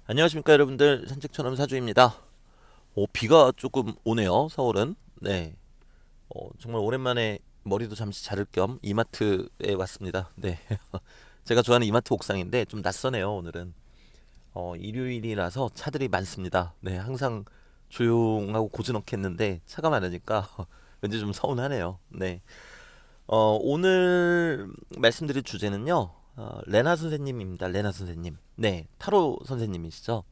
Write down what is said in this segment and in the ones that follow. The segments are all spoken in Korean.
안녕하십니까 여러분들, 산책처럼 사주입니다. 비가 조금 오네요, 서울은. 네. 정말 오랜만에 머리도 잠시 자를 겸 이마트에 왔습니다. 네. 제가 좋아하는 이마트 옥상인데 좀 낯서네요, 오늘은. 일요일이라서 차들이 많습니다. 네, 항상 조용하고 고즈넉했는데 차가 많으니까 왠지 좀 서운하네요. 네. 오늘 말씀드릴 주제는요, 레나 선생님입니다. 레나 선생님. 네, 타로 선생님이시죠.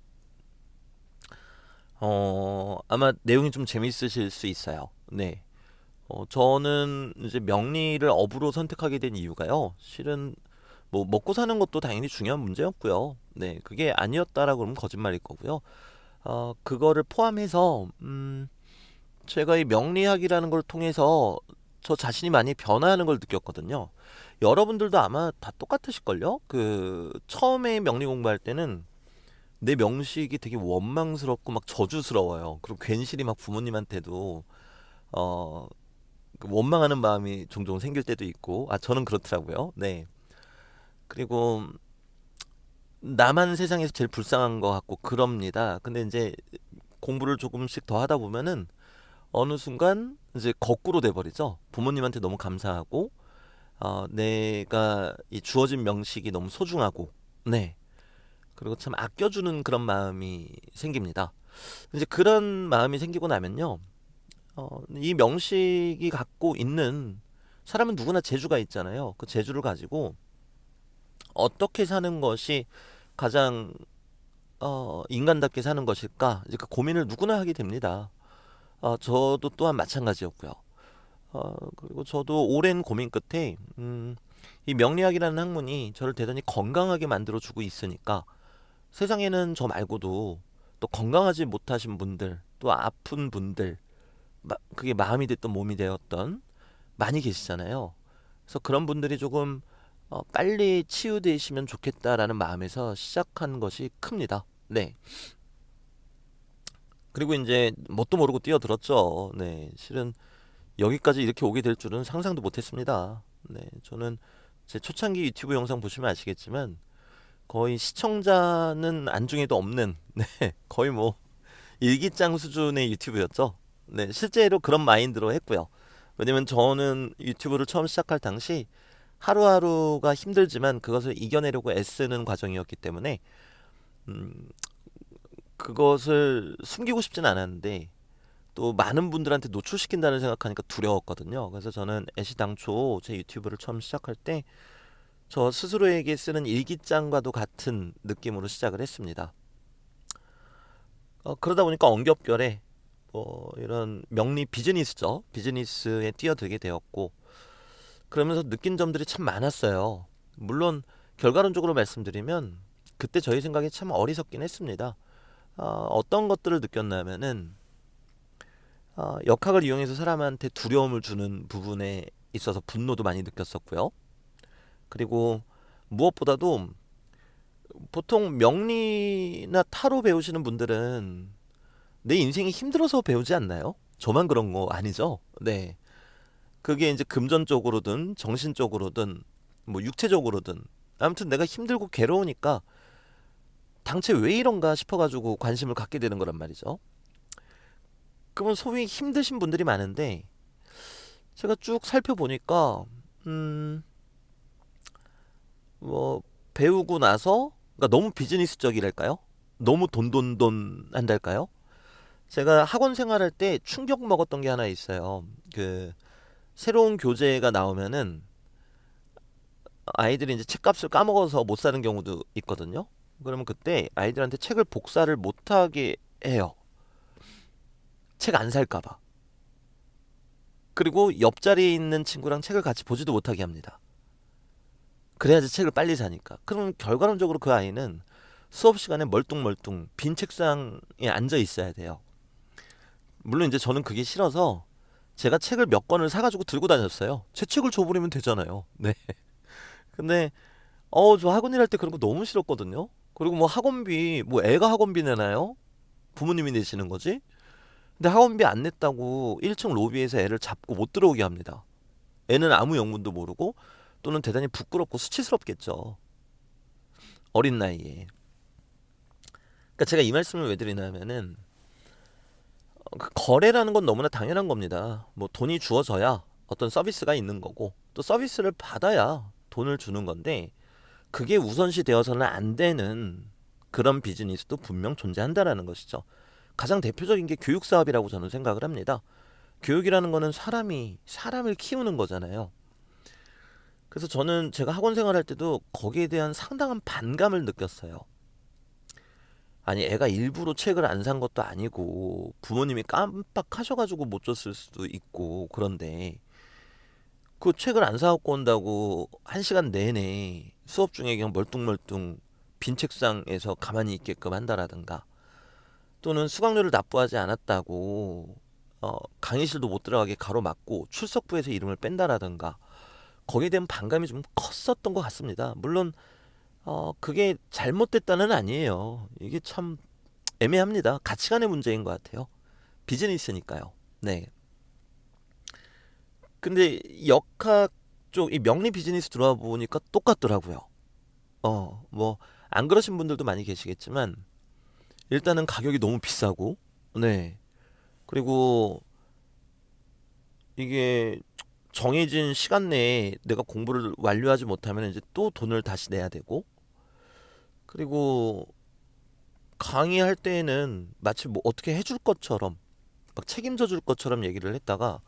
아마 내용이 좀 재밌으실 수 있어요. 네. 저는 이제 명리를 업으로 선택하게 된 이유가요. 실은 뭐 먹고 사는 것도 당연히 중요한 문제였고요. 네, 그게 아니었다라고 그러면 거짓말일 거고요. 그거를 포함해서 제가 이 명리학이라는 걸 통해서 저 자신이 많이 변화하는 걸 느꼈거든요. 여러분들도 아마 다 똑같으실걸요? 처음에 명리 공부할 때는 내 명식이 되게 원망스럽고 막 저주스러워요. 그리고 괜시리 막 부모님한테도 어, 원망하는 마음이 종종 생길 때도 있고, 저는 그렇더라고요. 네. 그리고 나만 세상에서 제일 불쌍한 것 같고 그럽니다. 근데 이제 공부를 조금씩 더 하다 보면은 어느 순간 이제 거꾸로 돼버리죠. 부모님한테 너무 감사하고, 내가 이 주어진 명식이 너무 소중하고, 네. 그리고 참 아껴주는 그런 마음이 생깁니다. 이제 그런 마음이 생기고 나면요, 이 명식이 갖고 있는 사람은 누구나 재주가 있잖아요. 그 재주를 가지고 어떻게 사는 것이 가장 인간답게 사는 것일까? 이제 그 고민을 누구나 하게 됩니다. 저도 또한 마찬가지였고요. 그리고 저도 오랜 고민 끝에 이 명리학이라는 학문이 저를 대단히 건강하게 만들어주고 있으니까 세상에는 저 말고도 또 건강하지 못하신 분들, 또 아픈 분들, 그게 마음이 됐던 몸이 되었던 많이 계시잖아요. 그래서 그런 분들이 조금 빨리 치유되시면 좋겠다라는 마음에서 시작한 것이 큽니다. 네. 그리고 이제 뭣도 모르고 뛰어들었죠. 네. 실은 여기까지 이렇게 오게 될 줄은 상상도 못했습니다. 네. 저는 제 초창기 유튜브 영상 보시면 아시겠지만 거의 시청자는 안중에도 없는 네. 거의 뭐 일기장 수준의 유튜브였죠. 네. 실제로 그런 마인드로 했고요. 왜냐면 저는 유튜브를 처음 시작할 당시 하루하루가 힘들지만 그것을 이겨내려고 애쓰는 과정이었기 때문에 음, 그것을 숨기고 싶진 않았는데 또 많은 분들한테 노출시킨다는 생각하니까 두려웠거든요. 그래서 저는 애시당초 제 유튜브를 처음 시작할 때 저 스스로에게 쓰는 일기장과도 같은 느낌으로 시작을 했습니다. 그러다 보니까 엉겹결에 이런 명리 비즈니스죠. 비즈니스에 뛰어들게 되었고 그러면서 느낀 점들이 참 많았어요. 물론 결과론적으로 말씀드리면 그때 저희 생각이 참 어리석긴 했습니다. 어떤 것들을 느꼈냐면은 역학을 이용해서 사람한테 두려움을 주는 부분에 있어서 분노도 많이 느꼈었고요. 그리고 무엇보다도 보통 명리나 타로 배우시는 분들은 내 인생이 힘들어서 배우지 않나요? 저만 그런 거 아니죠? 네. 그게 이제 금전적으로든 정신적으로든 뭐 육체적으로든 아무튼 내가 힘들고 괴로우니까 당최 왜 이런가 싶어가지고 관심을 갖게 되는 거란 말이죠. 그러면 소위 힘드신 분들이 많은데 제가 쭉 살펴보니까 음, 뭐 배우고 나서 그러니까 너무 비즈니스적이랄까요? 너무 돈돈돈 한달까요? 제가 학원 생활할 때 충격 먹었던 게 하나 있어요. 새로운 교재가 나오면은 아이들이 이제 책값을 까먹어서 못 사는 경우도 있거든요. 그러면 그때 아이들한테 책을 복사를 못하게 해요. 책 안 살까 봐. 그리고 옆자리에 있는 친구랑 책을 같이 보지도 못하게 합니다. 그래야지 책을 빨리 사니까. 그럼 결과론적으로 그 아이는 수업 시간에 멀뚱멀뚱 빈 책상에 앉아 있어야 돼요. 물론 이제 저는 그게 싫어서 제가 책을 몇 권을 사가지고 들고 다녔어요. 제 책을 줘버리면 되잖아요. 네. 근데 저 학원 일할 때 그런 거 너무 싫었거든요. 그리고 뭐 학원비 뭐 애가 학원비 내나요? 부모님이 내시는 거지? 근데 학원비 안 냈다고 1층 로비에서 애를 잡고 못 들어오게 합니다. 애는 아무 영문도 모르고 또는 대단히 부끄럽고 수치스럽겠죠. 어린 나이에. 그러니까 제가 이 말씀을 왜 드리냐면은 그 거래라는 건 너무나 당연한 겁니다. 뭐 돈이 주어져야 어떤 서비스가 있는 거고 또 서비스를 받아야 돈을 주는 건데 그게 우선시 되어서는 안 되는 그런 비즈니스도 분명 존재한다라는 것이죠. 가장 대표적인 게 교육 사업이라고 저는 생각을 합니다. 교육이라는 거는 사람이 사람을 키우는 거잖아요. 그래서 저는 제가 학원 생활할 때도 거기에 대한 상당한 반감을 느꼈어요. 아니 애가 일부러 책을 안 산 것도 아니고 부모님이 깜빡하셔가지고 못 줬을 수도 있고 그런데 그 책을 안 사갖고 온다고 한 시간 내내 수업 중에 그냥 멀뚱멀뚱 빈 책상에서 가만히 있게끔 한다라든가 또는 수강료를 납부하지 않았다고 강의실도 못 들어가게 가로막고 출석부에서 이름을 뺀다라든가 거기에 대한 반감이 좀 컸었던 것 같습니다. 물론 그게 잘못됐다는 아니에요. 이게 참 애매합니다. 가치관의 문제인 것 같아요. 비즈니스니까요. 네. 근데 역학 쪽 이 명리 비즈니스 들어와 보니까 똑같더라고요. 뭐 안 그러신 분들도 많이 계시겠지만 일단은 가격이 너무 비싸고, 네. 그리고 이게 정해진 시간 내에 내가 공부를 완료하지 못하면 이제 또 돈을 다시 내야 되고, 그리고 강의할 때에는 마치 뭐 어떻게 해줄 것처럼 막 책임져 줄 것처럼 얘기를 했다가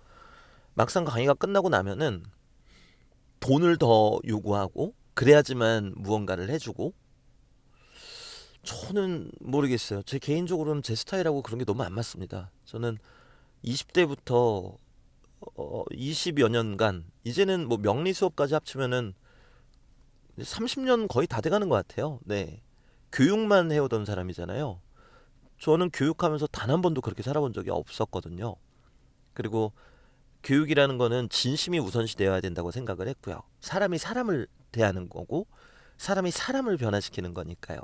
막상 강의가 끝나고 나면은 돈을 더 요구하고 그래야지만 무언가를 해주고 저는 모르겠어요. 제 개인적으로는 제 스타일하고 그런 게 너무 안 맞습니다. 저는 20대부터 20여 년간 이제는 뭐 명리 수업까지 합치면은 30년 거의 다 돼가는 것 같아요. 네. 교육만 해오던 사람이잖아요. 저는 교육하면서 단 한 번도 그렇게 살아본 적이 없었거든요. 그리고 교육이라는 거는 진심이 우선시 되어야 된다고 생각을 했고요. 사람이 사람을 대하는 거고 사람이 사람을 변화시키는 거니까요.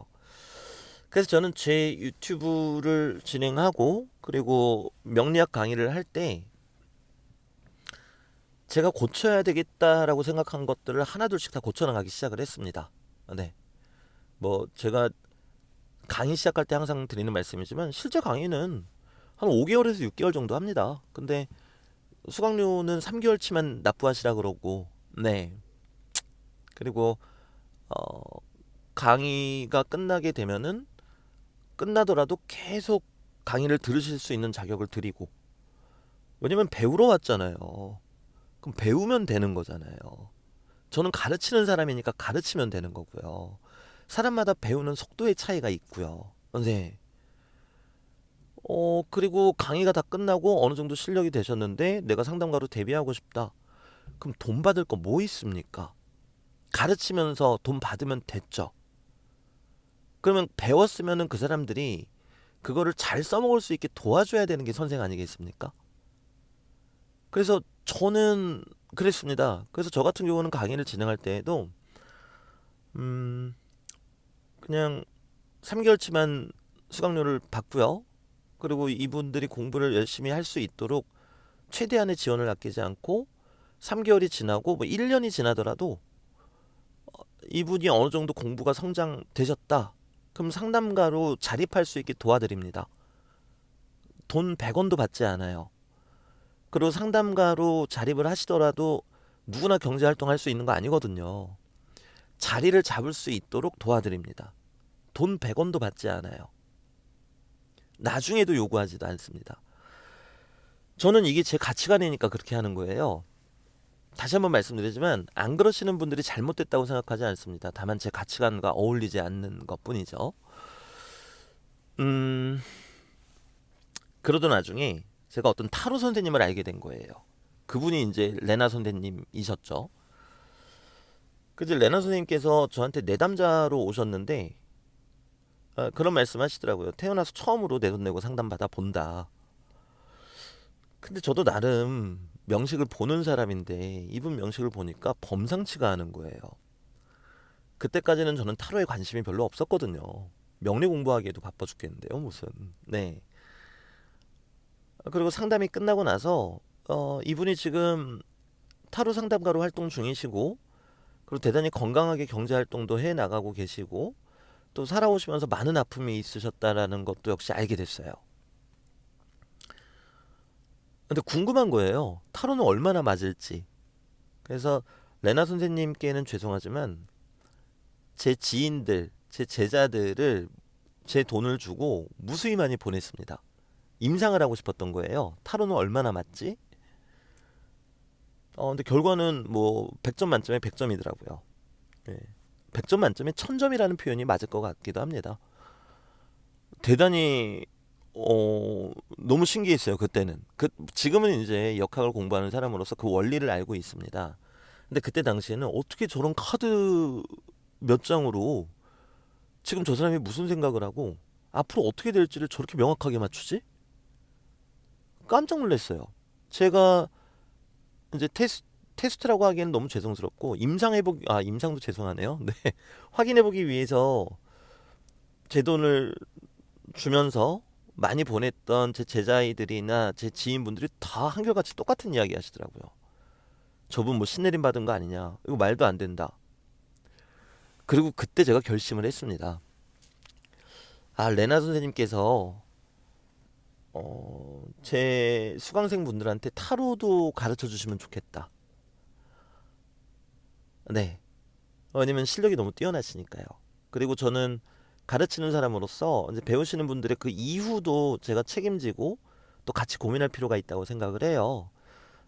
그래서 저는 제 유튜브를 진행하고 그리고 명리학 강의를 할 때 제가 고쳐야 되겠다라고 생각한 것들을 하나둘씩 다 고쳐나가기 시작을 했습니다. 네. 뭐 제가 강의 시작할 때 항상 드리는 말씀이지만 실제 강의는 한 5개월에서 6개월 정도 합니다. 근데 수강료는 3개월치만 납부하시라 그러고 네. 그리고 어, 강의가 끝나게 되면은 끝나더라도 계속 강의를 들으실 수 있는 자격을 드리고 왜냐면 배우러 왔잖아요. 그럼 배우면 되는 거잖아요. 저는 가르치는 사람이니까 가르치면 되는 거고요. 사람마다 배우는 속도의 차이가 있고요. 네. 그리고 강의가 다 끝나고 어느 정도 실력이 되셨는데 내가 상담가로 데뷔하고 싶다. 그럼 돈 받을 거 뭐 있습니까? 가르치면서 돈 받으면 됐죠. 그러면 배웠으면은 그 사람들이 그거를 잘 써먹을 수 있게 도와줘야 되는 게 선생 아니겠습니까? 그래서 저는 그랬습니다. 그래서 저 같은 경우는 강의를 진행할 때에도 음, 그냥 3개월치만 수강료를 받고요. 그리고 이분들이 공부를 열심히 할 수 있도록 최대한의 지원을 아끼지 않고 3개월이 지나고 뭐 1년이 지나더라도 이분이 어느 정도 공부가 성장되셨다. 그럼 상담가로 자립할 수 있게 도와드립니다. 돈 100원도 받지 않아요. 그리고 상담가로 자립을 하시더라도 누구나 경제활동할 수 있는 거 아니거든요. 자리를 잡을 수 있도록 도와드립니다. 돈 100원도 받지 않아요. 나중에도 요구하지도 않습니다. 저는 이게 제 가치관이니까 그렇게 하는 거예요. 다시 한번 말씀드리지만 안 그러시는 분들이 잘못됐다고 생각하지 않습니다. 다만 제 가치관과 어울리지 않는 것뿐이죠. 음, 그러던 나중에 제가 어떤 타로 선생님을 알게 된 거예요. 그분이 이제 레나 선생님이셨죠. 그래서 레나 선생님께서 저한테 내담자로 오셨는데 그런 말씀하시더라고요. 태어나서 처음으로 내 돈 내고 상담 받아 본다. 근데 저도 나름 명식을 보는 사람인데 이분 명식을 보니까 범상치가 않은 거예요. 그때까지는 저는 타로에 관심이 별로 없었거든요. 명리 공부하기에도 바빠 죽겠는데요, 무슨. 네. 그리고 상담이 끝나고 나서 이분이 지금 타로 상담가로 활동 중이시고 그리고 대단히 건강하게 경제 활동도 해 나가고 계시고 또 살아오시면서 많은 아픔이 있으셨다라는 것도 역시 알게 됐어요. 근데 궁금한 거예요. 타로는 얼마나 맞을지. 그래서 레나 선생님께는 죄송하지만 제 지인들, 제 제자들을 제 돈을 주고 무수히 많이 보냈습니다. 임상을 하고 싶었던 거예요. 타로는 얼마나 맞지? 근데 결과는 뭐 100점 만점에 100점이더라고요. 예. 100점 만점에 1000점이라는 표현이 맞을 것 같기도 합니다. 대단히 너무 신기했어요. 그때는. 지금은 이제 역학을 공부하는 사람으로서 그 원리를 알고 있습니다. 근데 그때 당시에는 어떻게 저런 카드 몇 장으로 지금 저 사람이 무슨 생각을 하고 앞으로 어떻게 될지를 저렇게 명확하게 맞추지? 깜짝 놀랐어요. 제가 이제 테스트라고 하기에는 너무 죄송스럽고 임상도 죄송하네요. 네. 확인해보기 위해서 제 돈을 주면서 많이 보냈던 제 제자아이들이나 제 지인분들이 다 한결같이 똑같은 이야기 하시더라고요. 저분 뭐 신내림 받은 거 아니냐. 이거 말도 안 된다. 그리고 그때 제가 결심을 했습니다. 레나 선생님께서 제 수강생 분들한테 타로도 가르쳐 주시면 좋겠다. 네. 왜냐면 실력이 너무 뛰어나시니까요. 그리고 저는 가르치는 사람으로서 이제 배우시는 분들의 그 이후도 제가 책임지고 또 같이 고민할 필요가 있다고 생각을 해요.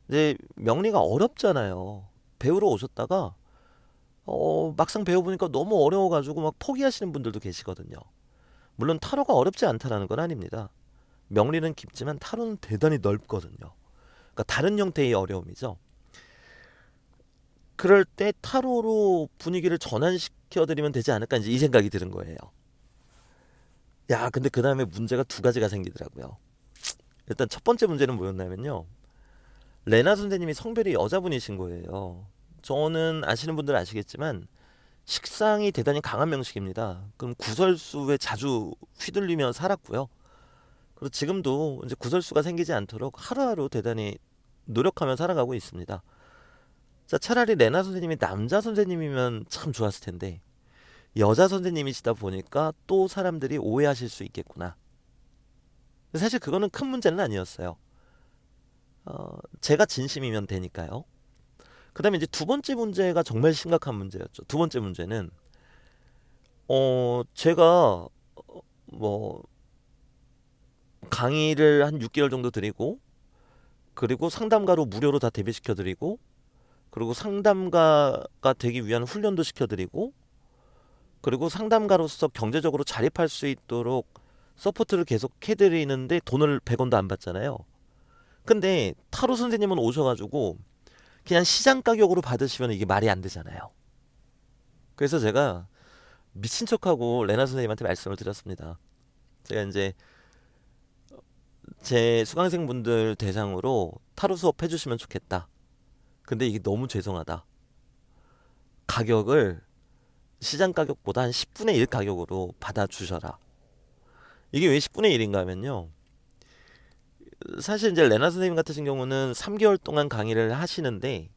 이제 명리가 어렵잖아요. 배우러 오셨다가 막상 배워보니까 너무 어려워가지고 막 포기하시는 분들도 계시거든요. 물론 타로가 어렵지 않다라는 건 아닙니다. 명리는 깊지만 타로는 대단히 넓거든요. 그러니까 다른 형태의 어려움이죠. 그럴 때 타로로 분위기를 전환시켜 드리면 되지 않을까 이제 이 생각이 드는 거예요. 야, 근데 그 다음에 문제가 두 가지가 생기더라고요. 일단 첫 번째 문제는 뭐였냐면요. 레나 선생님이 성별이 여자분이신 거예요. 저는 아시는 분들 아시겠지만 식상이 대단히 강한 명식입니다. 그럼 구설수에 자주 휘둘리며 살았고요. 그리고 지금도 이제 구설수가 생기지 않도록 하루하루 대단히 노력하며 살아가고 있습니다. 자, 차라리 레나 선생님이 남자 선생님이면 참 좋았을 텐데 여자 선생님이시다 보니까 또 사람들이 오해하실 수 있겠구나. 사실 그거는 큰 문제는 아니었어요. 제가 진심이면 되니까요. 그 다음에 이제 두 번째 문제가 정말 심각한 문제였죠. 두 번째 문제는 제가 뭐 강의를 한 6개월 정도 드리고 그리고 상담가로 무료로 다 대비시켜 드리고 그리고 상담가가 되기 위한 훈련도 시켜 드리고 그리고 상담가로서 경제적으로 자립할 수 있도록 서포트를 계속 해드리는데 돈을 100원도 안 받잖아요. 근데 타로 선생님은 오셔가지고 그냥 시장 가격으로 받으시면 이게 말이 안 되잖아요. 그래서 제가 미친 척하고 레나 선생님한테 말씀을 드렸습니다. 제가 이제 제 수강생분들 대상으로 타로 수업 해주시면 좋겠다. 근데 이게 너무 죄송하다. 가격을 시장 가격보다 한 10분의 1 가격으로 받아주셔라. 이게 왜 10분의 1인가 하면요. 사실 이제 레나 선생님 같으신 경우는 3개월 동안 강의를 하시는데,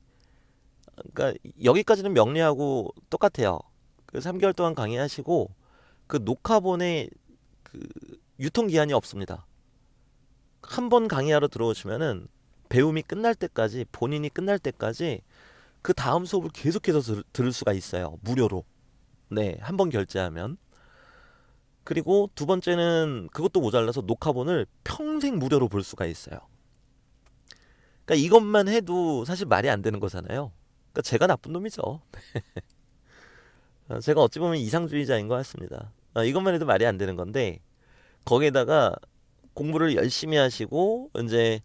그러니까 여기까지는 명리하고 똑같아요. 그 3개월 동안 강의하시고 그 녹화본에 그 유통기한이 없습니다. 한 번 강의하러 들어오시면은 배움이 끝날 때까지 본인이 끝날 때까지 그 다음 수업을 계속해서 들을 수가 있어요. 무료로. 네, 한 번 결제하면. 그리고 두 번째는 그것도 모자라서 녹화본을 평생 무료로 볼 수가 있어요. 그러니까 이것만 해도 사실 말이 안 되는 거잖아요. 그러니까 제가 나쁜 놈이죠. 제가 어찌 보면 이상주의자인 것 같습니다. 이것만 해도 말이 안 되는 건데 거기에다가 공부를 열심히 하시고 이제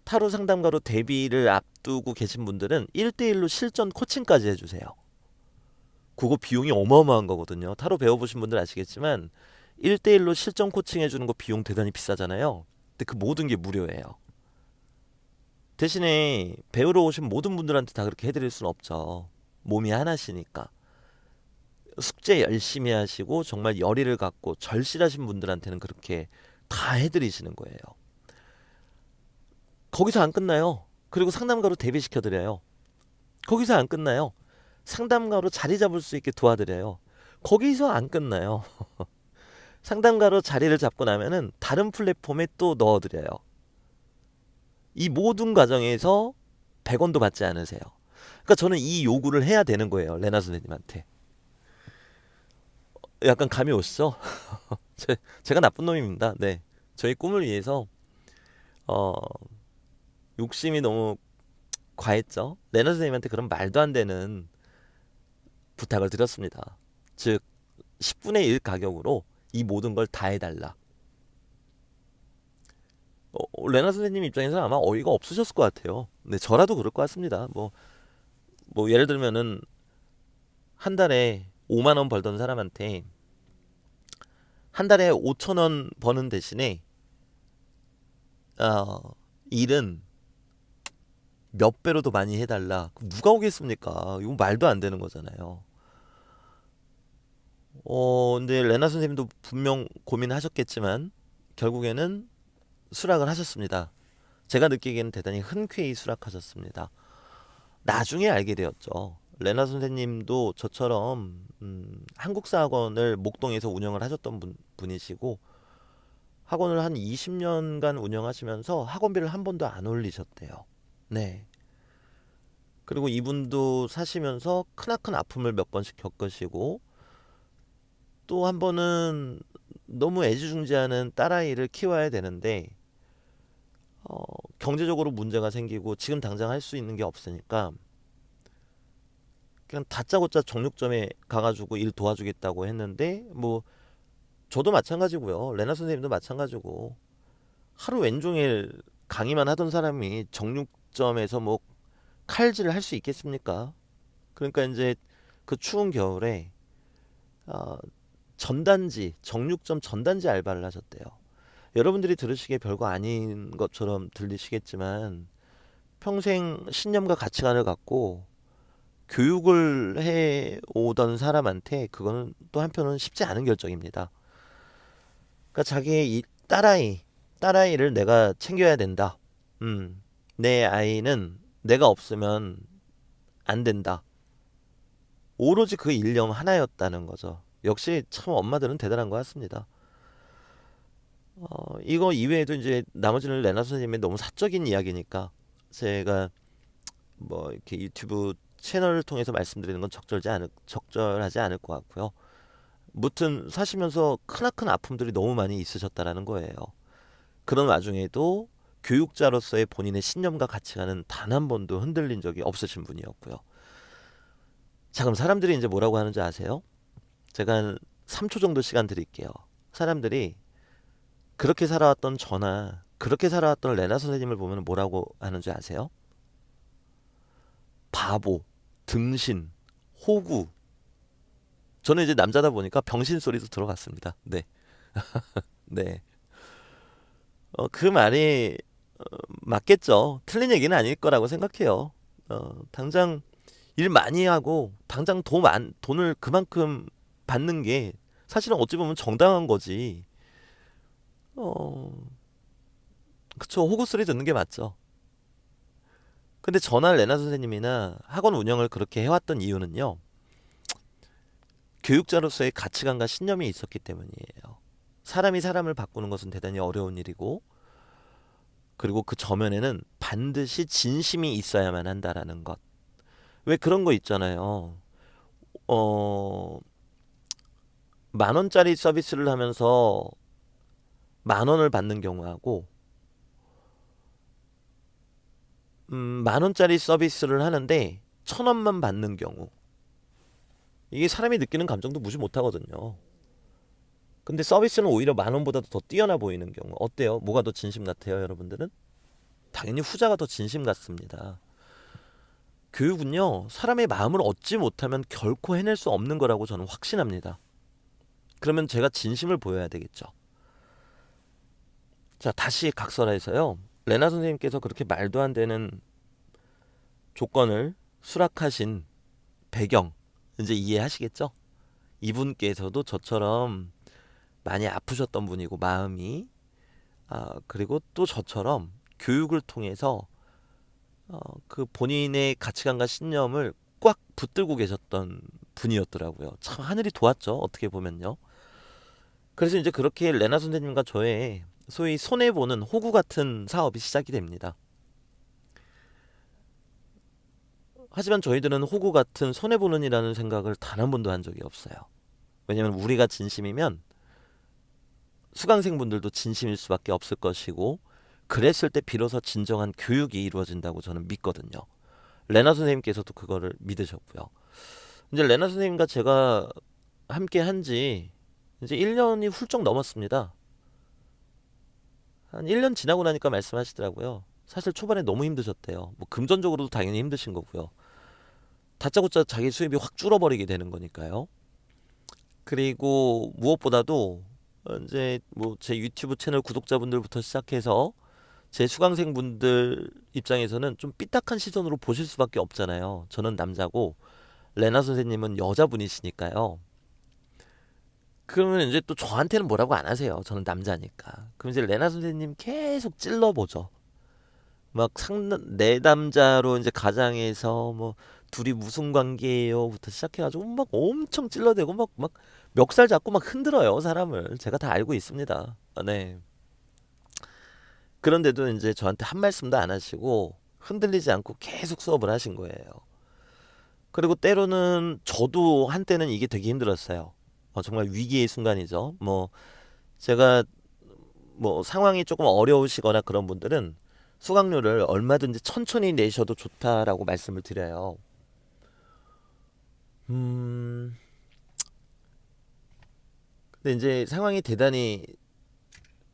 타로 상담가로 데뷔를 앞두고 계신 분들은 1대1로 실전 코칭까지 해주세요. 그거 비용이 어마어마한 거거든요. 타로 배워보신 분들 아시겠지만 1대1로 실전 코칭 해주는 거 비용 대단히 비싸잖아요. 근데 그 모든 게 무료예요. 대신에 배우러 오신 모든 분들한테 다 그렇게 해드릴 수는 없죠. 몸이 하나시니까. 숙제 열심히 하시고 정말 열의를 갖고 절실하신 분들한테는 그렇게 다 해드리시는 거예요. 거기서 안 끝나요. 그리고 상담가로 데뷔시켜드려요. 거기서 안 끝나요. 상담가로 자리 잡을 수 있게 도와드려요. 거기서 안 끝나요. 상담가로 자리를 잡고 나면은 다른 플랫폼에 또 넣어드려요. 이 모든 과정에서 100원도 받지 않으세요. 그러니까 저는 이 요구를 해야 되는 거예요. 레나 선생님한테. 약간 감이 오시죠? 제가 나쁜 놈입니다. 네. 저희 꿈을 위해서 어, 욕심이 너무 과했죠. 레나 선생님한테 그런 말도 안 되는 부탁을 드렸습니다. 즉 10분의 1 가격으로 이 모든 걸 다 해달라. 레나 선생님 입장에서는 아마 어이가 없으셨을 것 같아요. 네, 저라도 그럴 것 같습니다. 뭐 예를 들면은 한 달에 5만 원 벌던 사람한테 한 달에 5천 원 버는 대신에 어, 일은 몇 배로 더 많이 해달라. 그럼 누가 오겠습니까? 이건 말도 안 되는 거잖아요. 근데 레나 선생님도 분명 고민하셨겠지만 결국에는 수락을 하셨습니다. 제가 느끼기에는 대단히 흔쾌히 수락하셨습니다. 나중에 알게 되었죠. 레나 선생님도 저처럼 한국사 학원을 목동에서 운영을 하셨던 분이시고 학원을 한 20년간 운영하시면서 학원비를 한 번도 안 올리셨대요. 네. 그리고 이분도 사시면서 크나큰 아픔을 몇 번씩 겪으시고 또 한 번은 너무 애지중지하는 딸아이를 키워야 되는데 어, 경제적으로 문제가 생기고 지금 당장 할 수 있는 게 없으니까 그냥 다짜고짜 정육점에 가가지고 일 도와주겠다고 했는데 뭐 저도 마찬가지고요. 레나 선생님도 마찬가지고 하루 왼종일 강의만 하던 사람이 정육점에서 뭐 칼질을 할 수 있겠습니까? 그러니까 이제 그 추운 겨울에 어, 전단지 정육점 전단지 알바를 하셨대요. 여러분들이 들으시기에 별거 아닌 것처럼 들리시겠지만 평생 신념과 가치관을 갖고 교육을 해 오던 사람한테 그거는 또 한편은 쉽지 않은 결정입니다. 그러니까 자기의 이 딸아이를 내가 챙겨야 된다. 내 아이는 내가 없으면 안 된다. 오로지 그 일념 하나였다는 거죠. 역시 참 엄마들은 대단한 것 같습니다. 이거 이외에도 이제 나머지는 레나 선생님의 너무 사적인 이야기니까 제가 뭐 이렇게 유튜브 채널을 통해서 말씀드리는 건 적절하지 않을 것 같고요. 무튼 사시면서 크나큰 아픔들이 너무 많이 있으셨다라는 거예요. 그런 와중에도 교육자로서의 본인의 신념과 가치관은 단 한 번도 흔들린 적이 없으신 분이었고요. 자, 그럼 사람들이 이제 뭐라고 하는지 아세요? 제가 한 3초 정도 시간 드릴게요. 사람들이 그렇게 살아왔던 저나 그렇게 살아왔던 레나 선생님을 보면 뭐라고 하는지 아세요? 바보, 등신, 호구. 저는 이제 남자다 보니까 병신 소리도 들어갔습니다. 네. 네. 그 말이 맞겠죠. 틀린 얘기는 아닐 거라고 생각해요. 당장 일 많이 하고 당장 돈을 그만큼 받는 게 사실은 어찌 보면 정당한 거지. 어, 그쵸. 호구 소리 듣는 게 맞죠. 근데 저나 레나 선생님이나 학원 운영을 그렇게 해왔던 이유는요. 교육자로서의 가치관과 신념이 있었기 때문이에요. 사람이 사람을 바꾸는 것은 대단히 어려운 일이고, 그리고 그 저면에는 반드시 진심이 있어야만 한다라는 것. 왜 그런 거 있잖아요. 어, 10,000원짜리 서비스를 하면서 10,000원을 받는 경우하고, 10,000원짜리 서비스를 하는데 1,000원만 받는 경우. 이게 사람이 느끼는 감정도 무시 못하거든요. 근데 서비스는 오히려 10,000원보다도 더 뛰어나 보이는 경우. 어때요? 뭐가 더 진심 같아요, 여러분들은? 당연히 후자가 더 진심 같습니다. 교육은요, 사람의 마음을 얻지 못하면 결코 해낼 수 없는 거라고 저는 확신합니다. 그러면 제가 진심을 보여야 되겠죠. 자, 다시 각설해서요. 레나 선생님께서 그렇게 말도 안 되는 조건을 수락하신 배경, 이제 이해하시겠죠? 이분께서도 저처럼 많이 아프셨던 분이고, 마음이. 그리고 또 저처럼 교육을 통해서 그 본인의 가치관과 신념을 꽉 붙들고 계셨던 분이었더라고요. 참 하늘이 도왔죠. 어떻게 보면요. 그래서 이제 그렇게 레나 선생님과 저의 소위 손해보는 호구 같은 사업이 시작이 됩니다. 하지만 저희들은 호구 같은 손해보는이라는 생각을 단 한 번도 한 적이 없어요. 왜냐면 우리가 진심이면 수강생분들도 진심일 수밖에 없을 것이고, 그랬을 때 비로소 진정한 교육이 이루어진다고 저는 믿거든요. 레나 선생님께서도 그거를 믿으셨고요. 이제 레나 선생님과 제가 함께 한지 이제 1년이 훌쩍 넘었습니다. 한 1년 지나고 나니까 말씀하시더라고요. 사실 초반에 너무 힘드셨대요. 뭐 금전적으로도 당연히 힘드신 거고요. 다짜고짜 자기 수입이 확 줄어버리게 되는 거니까요. 그리고 무엇보다도 이제 뭐 제 유튜브 채널 구독자분들부터 시작해서 제 수강생분들 입장에서는 좀 삐딱한 시선으로 보실 수밖에 없잖아요. 저는 남자고 레나 선생님은 여자분이시니까요. 그러면 이제 또 저한테는 뭐라고 안 하세요. 저는 남자니까. 그럼 이제 레나 선생님 계속 찔러보죠. 막 내담자로 이제 가장에서 뭐 둘이 무슨 관계예요부터 시작해가지고 막 엄청 찔러대고 막 멱살 잡고 막 흔들어요 사람을. 제가 다 알고 있습니다. 네. 그런데도 이제 저한테 한 말씀도 안 하시고 흔들리지 않고 계속 수업을 하신 거예요. 그리고 때로는 저도 한때는 이게 되게 힘들었어요. 정말 위기의 순간이죠. 뭐 제가 뭐 상황이 조금 어려우시거나 그런 분들은 수강료를 얼마든지 천천히 내셔도 좋다라고 말씀을 드려요. 음, 근데 이제 상황이 대단히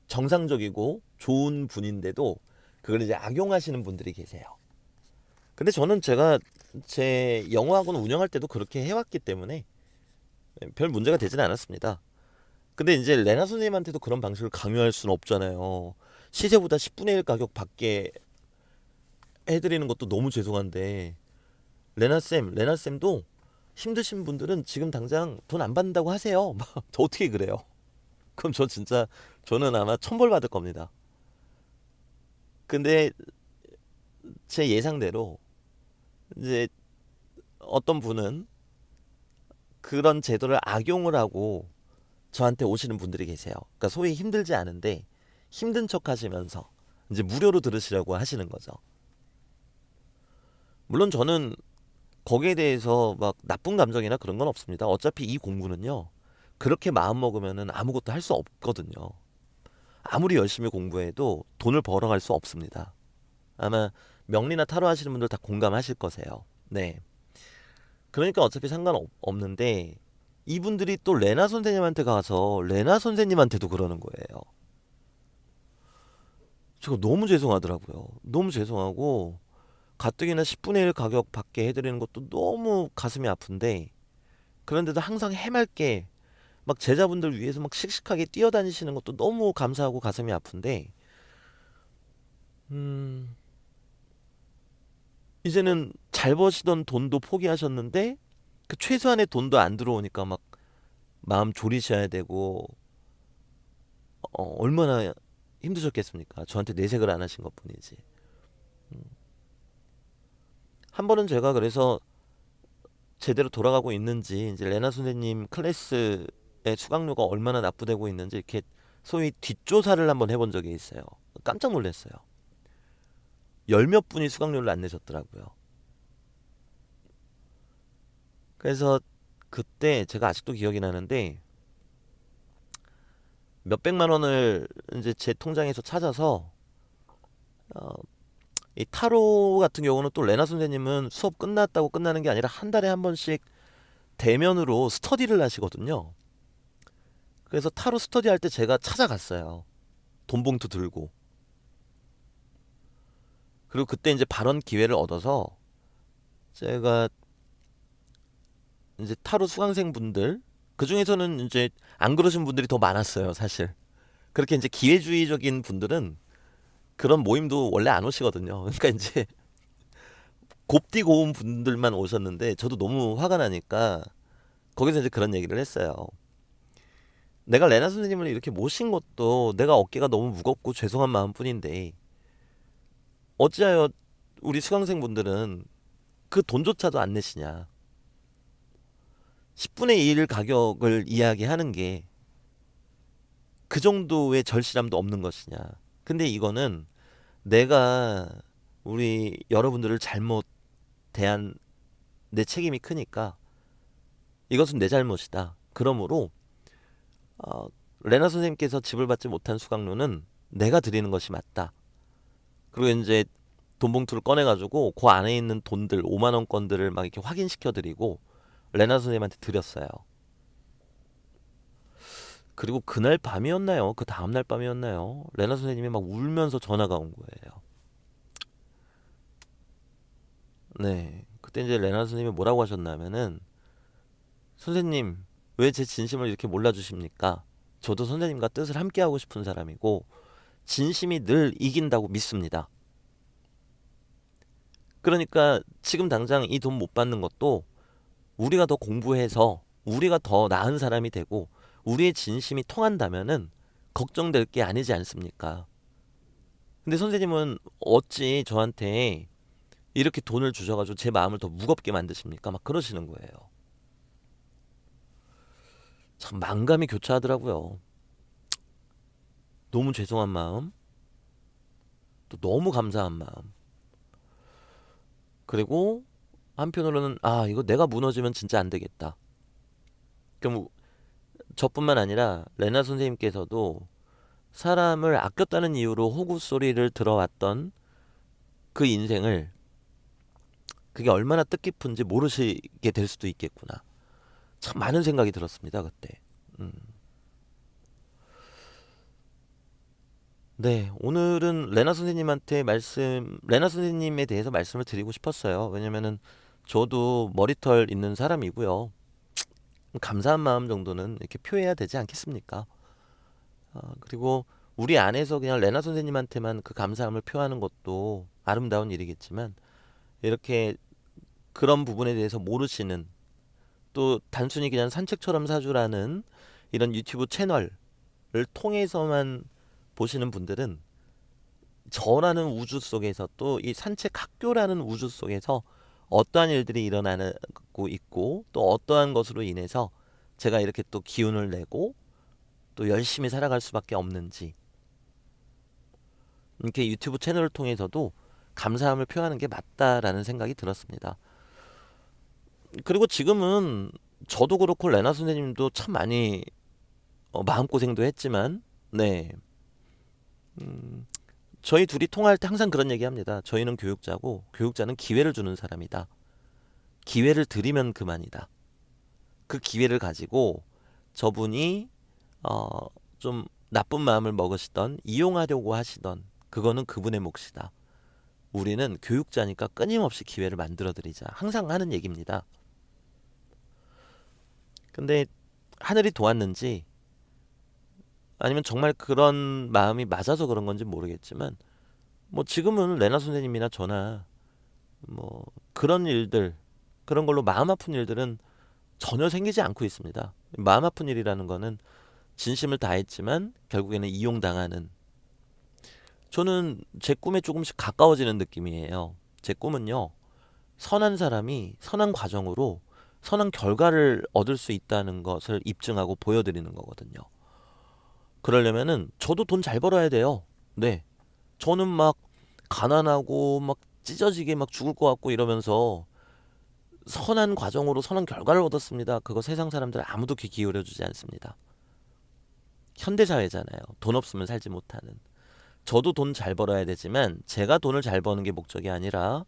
정상적이고 좋은 분인데도 그걸 이제 악용하시는 분들이 계세요. 근데 저는 제가 제 영어학원 운영할 때도 그렇게 해왔기 때문에 별 문제가 되진 않았습니다. 근데 이제 레나 선생님한테도 그런 방식을 강요할 수는 없잖아요. 시세보다 10분의 1 가격 받게 해드리는 것도 너무 죄송한데, 레나쌤도 힘드신 분들은 지금 당장 돈 안 받는다고 하세요. 저 어떻게 그래요? 그럼 저 진짜, 저는 아마 천벌 받을 겁니다. 근데 제 예상대로 이제 어떤 분은 그런 제도를 악용을 하고 저한테 오시는 분들이 계세요. 그러니까 소위 힘들지 않은데 힘든 척 하시면서 이제 무료로 들으시려고 하시는 거죠. 물론 저는 거기에 대해서 막 나쁜 감정이나 그런 건 없습니다. 어차피 이 공부는요, 그렇게 마음 먹으면은 아무것도 할 수 없거든요. 아무리 열심히 공부해도 돈을 벌어갈 수 없습니다. 아마 명리나 타로 하시는 분들 다 공감하실 거세요. 네. 그러니까 어차피 상관없는데 이분들이 또 레나 선생님한테 가서 레나 선생님한테도 그러는 거예요. 제가 너무 죄송하더라고요. 너무 죄송하고 가뜩이나 10분의 1 가격 받게 해드리는 것도 너무 가슴이 아픈데, 그런데도 항상 해맑게 막 제자분들 위해서 막 씩씩하게 뛰어다니시는 것도 너무 감사하고 가슴이 아픈데, 음, 이제는 잘 버시던 돈도 포기하셨는데 그 최소한의 돈도 안 들어오니까 막 마음 졸이셔야 되고, 얼마나 힘드셨겠습니까? 저한테 내색을 안 하신 것뿐이지. 한 번은 제가 그래서 제대로 돌아가고 있는지, 이제 레나 선생님 클래스의 수강료가 얼마나 납부되고 있는지 이렇게 소위 뒷조사를 한번 해본 적이 있어요. 깜짝 놀랐어요. 열 몇 분이 수강료를 안 내셨더라고요. 그래서 그때 제가 아직도 기억이 나는데 몇백만 원을 이제 제 통장에서 찾아서, 어, 이 타로 같은 경우는 또 레나 선생님은 수업 끝났다고 끝나는 게 아니라 한 달에 한 번씩 대면으로 스터디를 하시거든요. 그래서 타로 스터디 할 때 제가 찾아갔어요. 돈 봉투 들고. 그리고 그때 이제 발언 기회를 얻어서 제가 이제 타로 수강생분들, 그 중에서는 이제 안 그러신 분들이 더 많았어요, 사실. 그렇게 이제 기회주의적인 분들은 그런 모임도 원래 안 오시거든요. 그러니까 이제 곱디 고운 분들만 오셨는데 저도 너무 화가 나니까 거기서 이제 그런 얘기를 했어요. 내가 레나 선생님을 이렇게 모신 것도 내가 어깨가 너무 무겁고 죄송한 마음뿐인데, 어찌하여 우리 수강생분들은 그 돈조차도 안 내시냐. 10분의 1 가격을 이야기하는 게 그 정도의 절실함도 없는 것이냐. 근데 이거는 내가 우리 여러분들을 잘못 대한 내 책임이 크니까 이것은 내 잘못이다. 그러므로 어, 레나 선생님께서 지불 받지 못한 수강료는 내가 드리는 것이 맞다. 그리고 이제 돈 봉투를 꺼내가지고 그 안에 있는 돈들 5만 원권들을 막 이렇게 확인시켜드리고 레나 선생님한테 드렸어요. 그리고 그날 밤이었나요? 그 다음날 밤이었나요? 레나 선생님이 막 울면서 전화가 온 거예요. 네. 그때 이제 레나 선생님이 뭐라고 하셨냐면은 선생님 왜 제 진심을 이렇게 몰라주십니까? 저도 선생님과 뜻을 함께하고 싶은 사람이고 진심이 늘 이긴다고 믿습니다. 그러니까 지금 당장 이 돈 못 받는 것도 우리가 더 공부해서 우리가 더 나은 사람이 되고 우리의 진심이 통한다면은 걱정될 게 아니지 않습니까? 근데 선생님은 어찌 저한테 이렇게 돈을 주셔가지고 제 마음을 더 무겁게 만드십니까? 막 그러시는 거예요. 참 만감이 교차하더라고요. 너무 죄송한 마음, 또 너무 감사한 마음. 그리고 한편으로는 아 이거 내가 무너지면 진짜 안 되겠다. 그럼 저뿐만 아니라 레나 선생님께서도 사람을 아꼈다는 이유로 호구 소리를 들어왔던 그 인생을 그게 얼마나 뜻깊은지 모르시게 될 수도 있겠구나. 참 많은 생각이 들었습니다 그때. 음. 네, 오늘은 레나 선생님에 대해서 말씀을 드리고 싶었어요. 왜냐면은 저도 머리털 있는 사람이고요. 감사한 마음 정도는 이렇게 표해야 되지 않겠습니까? 그리고 우리 안에서 그냥 레나 선생님한테만 그 감사함을 표하는 것도 아름다운 일이겠지만 이렇게 그런 부분에 대해서 모르시는 또 단순히 그냥 산책처럼 사주라는 이런 유튜브 채널을 통해서만 보시는 분들은 저라는 우주 속에서 또 이 산책 학교라는 우주 속에서 어떠한 일들이 일어나고 있고 또 어떠한 것으로 인해서 제가 이렇게 또 기운을 내고 또 열심히 살아갈 수밖에 없는지 이렇게 유튜브 채널을 통해서도 감사함을 표하는 게 맞다라는 생각이 들었습니다. 그리고 지금은 저도 그렇고 레나 선생님도 참 많이 마음고생도 했지만 네. 음, 저희 둘이 통화할 때 항상 그런 얘기 합니다. 저희는 교육자고 교육자는 기회를 주는 사람이다. 기회를 드리면 그만이다. 그 기회를 가지고 저분이 어, 좀 나쁜 마음을 먹으시던 이용하려고 하시던 그거는 그분의 몫이다. 우리는 교육자니까 끊임없이 기회를 만들어 드리자. 항상 하는 얘기입니다. 근데 하늘이 도왔는지 아니면 정말 그런 마음이 맞아서 그런 건지 모르겠지만 뭐 지금은 레나 선생님이나 저나 뭐 그런 일들 그런 걸로 마음 아픈 일들은 전혀 생기지 않고 있습니다. 마음 아픈 일이라는 거는 진심을 다했지만 결국에는 이용당하는 저는 제 꿈에 조금씩 가까워지는 느낌이에요. 제 꿈은요. 선한 사람이 선한 과정으로 선한 결과를 얻을 수 있다는 것을 입증하고 보여드리는 거거든요. 그러려면은 저도 돈 잘 벌어야 돼요. 네. 저는 막 가난하고 막 찢어지게 막 죽을 것 같고 이러면서 선한 과정으로 선한 결과를 얻었습니다. 그거 세상 사람들 아무도 귀 기울여 주지 않습니다. 현대사회잖아요. 돈 없으면 살지 못하는. 저도 돈 잘 벌어야 되지만 제가 돈을 잘 버는 게 목적이 아니라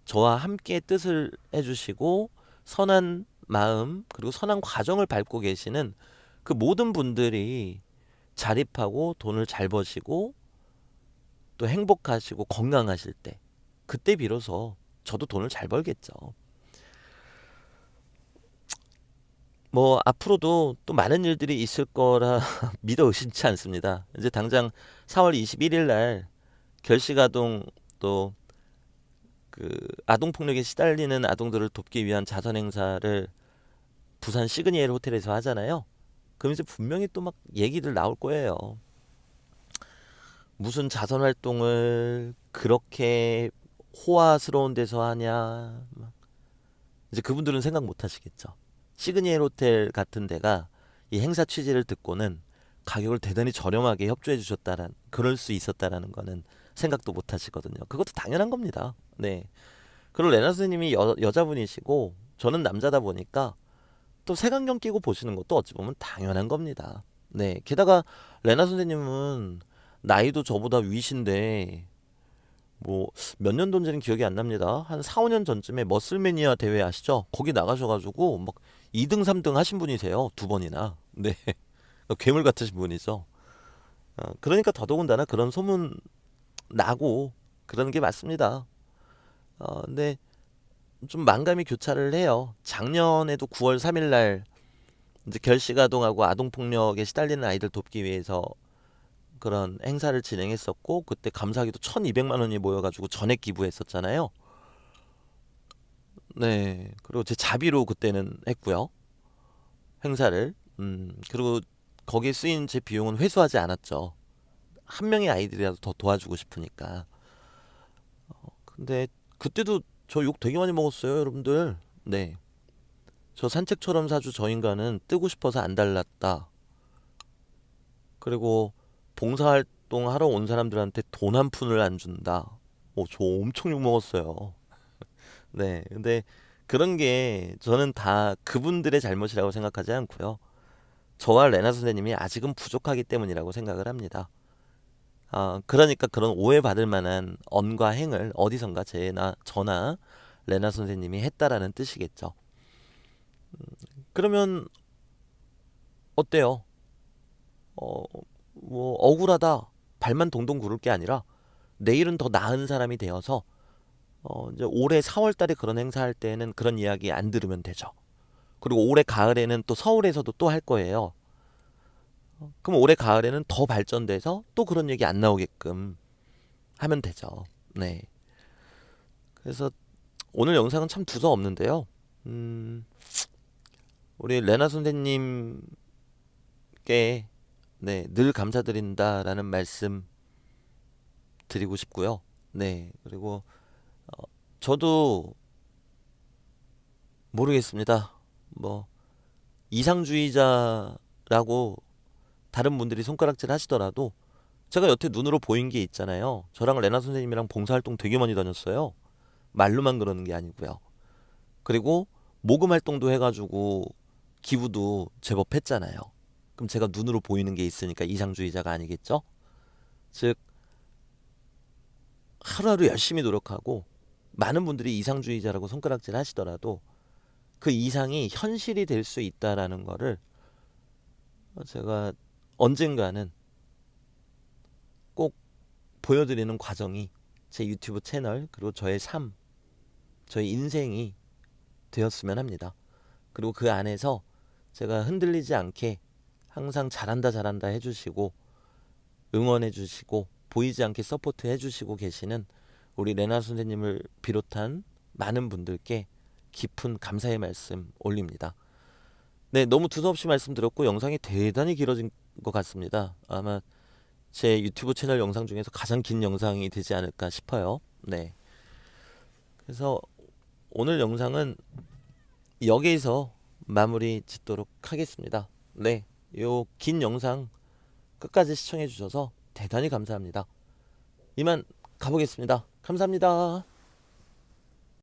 저와 함께 뜻을 해주시고 선한 마음 그리고 선한 과정을 밟고 계시는 그 모든 분들이 자립하고 돈을 잘 버시고 또 행복하시고 건강하실 때 그때 비로소 저도 돈을 잘 벌겠죠. 뭐 앞으로도 또 많은 일들이 있을 거라 믿어 의심치 않습니다. 이제 당장 4월 21일 날 결식아동 또 그 아동 폭력에 시달리는 아동들을 돕기 위한 자선 행사를 부산 시그니엘 호텔에서 하잖아요. 그럼 이제 분명히 또 막 얘기들 나올 거예요. 무슨 자선 활동을 그렇게 호화스러운 데서 하냐. 이제 그분들은 생각 못 하시겠죠. 시그니엘 호텔 같은 데가 이 행사 취지를 듣고는 가격을 대단히 저렴하게 협조해 주셨다란 그럴 수 있었다라는 거는 생각도 못 하시거든요. 그것도 당연한 겁니다. 네. 그리고 레나 선생님이 여자분이시고 저는 남자다 보니까 또 색안경 끼고 보시는 것도 어찌 보면 당연한 겁니다. 네. 게다가 레나 선생님은 나이도 저보다 위신데 뭐 몇 년도인지는 기억이 안 납니다. 한 4, 5년 전쯤에 머슬매니아 대회 아시죠? 거기 나가셔가지고 막 2등, 3등 하신 분이세요. 두 번이나. 네. 괴물 같으신 분이죠. 그러니까 더더군다나 그런 소문 나고 그러는 게 맞습니다. 근데 좀 만감이 교차를 해요. 작년에도 9월 3일 날 이제 결식아동하고 아동폭력에 시달리는 아이들 돕기 위해서 그런 행사를 진행했었고 그때 감사하게도 1,200만 원이 모여가지고 전액 기부했었잖아요. 네. 그리고 제 자비로 그때는 했고요. 행사를. 그리고 거기에 쓰인 제 비용은 회수하지 않았죠. 한 명의 아이들이라도 더 도와주고 싶으니까. 근데 그때도 저 욕 되게 많이 먹었어요, 여러분들. 네. 저 산책처럼 사주 저 인간은 뜨고 싶어서 안 달랐다. 그리고 봉사활동 하러 온 사람들한테 돈 한 푼을 안 준다. 저 엄청 욕 먹었어요. 네. 근데 그런 게 저는 다 그분들의 잘못이라고 생각하지 않고요. 저와 레나 선생님이 아직은 부족하기 때문이라고 생각을 합니다. 그러니까 그런 오해받을 만한 언과 행을 어디선가 저나 레나 선생님이 했다라는 뜻이겠죠. 그러면 어때요? 어, 뭐 억울하다. 발만 동동 구를 게 아니라 내일은 더 나은 사람이 되어서 이제 올해 4월 달에 그런 행사할 때는 그런 이야기 안 들으면 되죠. 그리고 올해 가을에는 또 서울에서도 또 할 거예요. 그럼 올해 가을에는 더 발전돼서 또 그런 얘기 안 나오게끔 하면 되죠. 네. 그래서 오늘 영상은 참 두서없는데요. 음, 우리 레나 선생님께 네, 늘 감사드린다라는 말씀 드리고 싶고요. 네. 그리고 저도 모르겠습니다. 뭐 이상주의자라고 다른 분들이 손가락질 하시더라도 제가 여태 눈으로 보인 게 있잖아요. 저랑 레나 선생님이랑 봉사활동 되게 많이 다녔어요. 말로만 그러는 게 아니고요. 그리고 모금 활동도 해가지고 기부도 제법 했잖아요. 그럼 제가 눈으로 보이는 게 있으니까 이상주의자가 아니겠죠? 즉 하루하루 열심히 노력하고 많은 분들이 이상주의자라고 손가락질 하시더라도 그 이상이 현실이 될 수 있다라는 거를 제가 언젠가는 꼭 보여드리는 과정이 제 유튜브 채널 그리고 저의 삶, 저의 인생이 되었으면 합니다. 그리고 그 안에서 제가 흔들리지 않게 항상 잘한다 잘한다 해주시고 응원해주시고 보이지 않게 서포트 해주시고 계시는 우리 레나 선생님을 비롯한 많은 분들께 깊은 감사의 말씀 올립니다. 네, 너무 두서없이 말씀드렸고 영상이 대단히 길어진 것 같습니다. 아마 제 유튜브 채널 영상 중에서 가장 긴 영상이 되지 않을까 싶어요. 네, 그래서 오늘 영상은 여기에서 마무리 짓도록 하겠습니다. 네, 요 긴 영상 끝까지 시청해 주셔서 대단히 감사합니다. 이만 가보겠습니다. 감사합니다.